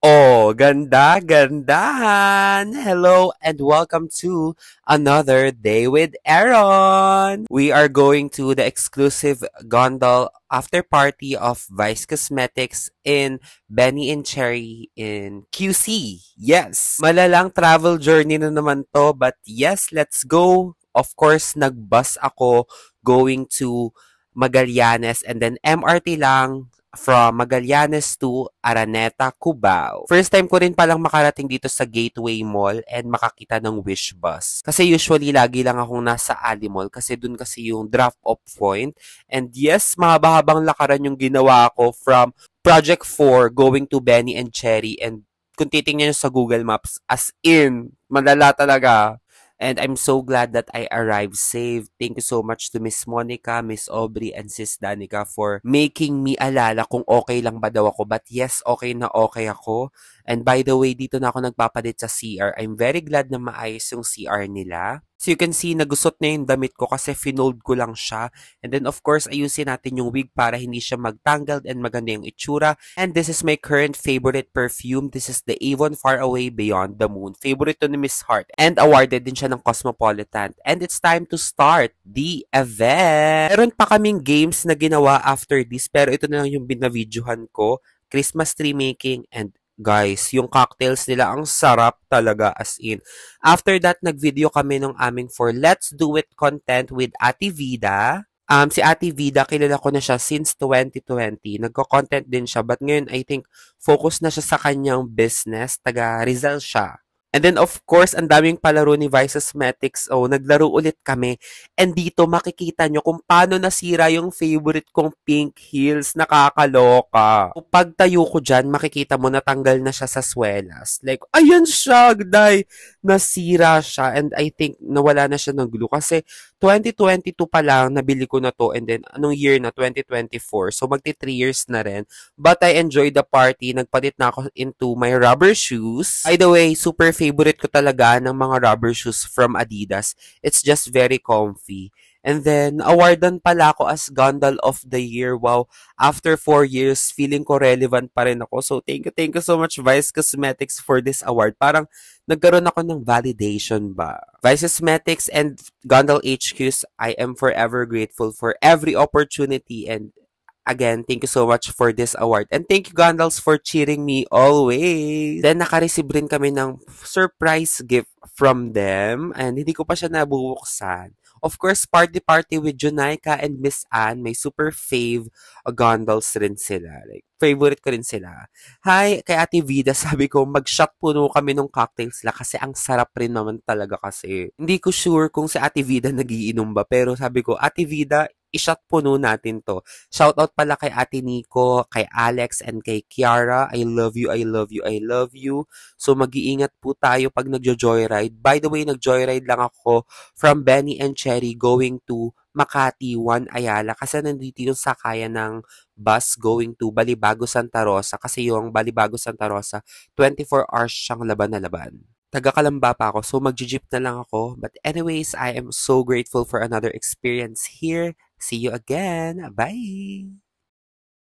Oh, ganda, gandahan! Hello and welcome to another day with Aaron! We are going to the exclusive Gondol after party of Vice Cosmetics in Benny and Cherry in QC. Yes! Malalang travel journey na naman to, but yes, let's go! Of course, nag-bus ako going to Magallanes and then MRT lang from Magallanes to Araneta, Cubao. First time ko rin palang makarating dito sa Gateway Mall and makakita ng Wish Bus. Kasi usually lagi lang akong nasa Ali Mall kasi dun kasi yung drop-off point. And yes, mahaba-habang lakaran yung ginawa ko from Project 4 going to Benny and Cherry. And kung titingnan nyo sa Google Maps, as in, malala talaga. And I'm so glad that I arrived safe. Thank you so much to Miss Monica, Miss Aubrey, and Sis Danica for making me alala kung okay lang ba daw ako. But yes, okay na okay ako. And by the way, dito na ako nagpapalit sa CR. I'm very glad na maayos yung CR nila. So you can see, nagusot na yung damit ko kasi finold ko lang siya. And then of course, ayusin natin yung wig para hindi siya magtangled and maganda yung itsura. And this is my current favorite perfume. This is the Avon Far Away Beyond the Moon. Favorite to ni Miss Heart. And awarded din siya ng Cosmopolitan. And it's time to start the event. Meron pa kaming games na ginawa after this. Pero ito na lang yung binavideohan ko. Christmas tree making and guys, yung cocktails nila, ang sarap talaga as in. After that, nag-video kami nung aming for Let's Do It content with Ate Vida. Si Ate Vida, kilala ko na siya since 2020. Nagko-content din siya, but ngayon, I think, focus na siya sa kanyang business. Taga Rizal siya. And then, of course, ang daming palaro ni Vice Cosmetics. Oh, naglaro ulit kami. And dito, makikita nyo kung paano nasira yung favorite kong pink heels. Nakakaloka. Pag tayo ko dyan, makikita mo natanggal na siya sa swelas. Like, ayan siya, gday. Nasira siya. And I think, nawala na siya ng glue. Kasi, 2022 pa lang, nabili ko na to. And then, anong year na? 2024. So, magti 3 years na rin. But I enjoyed the party. Nagpalit na ako into my rubber shoes. By the way, super favorite ko talaga ng mga rubber shoes from Adidas. It's just very comfy. And then, awardan pala ako as Gondol of the Year. Wow, after 4 years, feeling ko relevant pa rin ako. So, thank you so much, Vice Cosmetics, for this award. Parang, nagkaroon ako ng validation ba? Vice Cosmetics and Gondol HQs, I am forever grateful for every opportunity and again, thank you so much for this award. And thank you, Gondals, for cheering me always. Then, naka-receive rin kami ng surprise gift from them. And hindi ko pa siya nabubuksan. Of course, party with Junaika and Miss Anne. May super fave Gondals rin sila. Like, favorite ko rin sila. Hi, kay Ate Vida, sabi ko, mag-shot puno kami ng cocktails la kasi ang sarap rin naman talaga kasi. Hindi ko sure kung si Ate Vida nagiinom ba, pero sabi ko, Ate Vida, i-shot puno natin to. Shoutout pala kay Ate Nico, kay Alex, and kay Kiara. I love you, I love you, I love you. So, mag-iingat po tayo pag nagjo-joyride. By the way, nag-joyride lang ako from Benny and Cherry going to Makati, 1 Ayala. Kasi nandito yung sakayan ng bus going to Balibago, Santa Rosa. Kasi yung Balibago, Santa Rosa, 24 hours siyang laban na laban. Taga-Kalamba pa ako, so mag-jeep na lang ako. But anyways, I am so grateful for another experience here. See you again. Bye!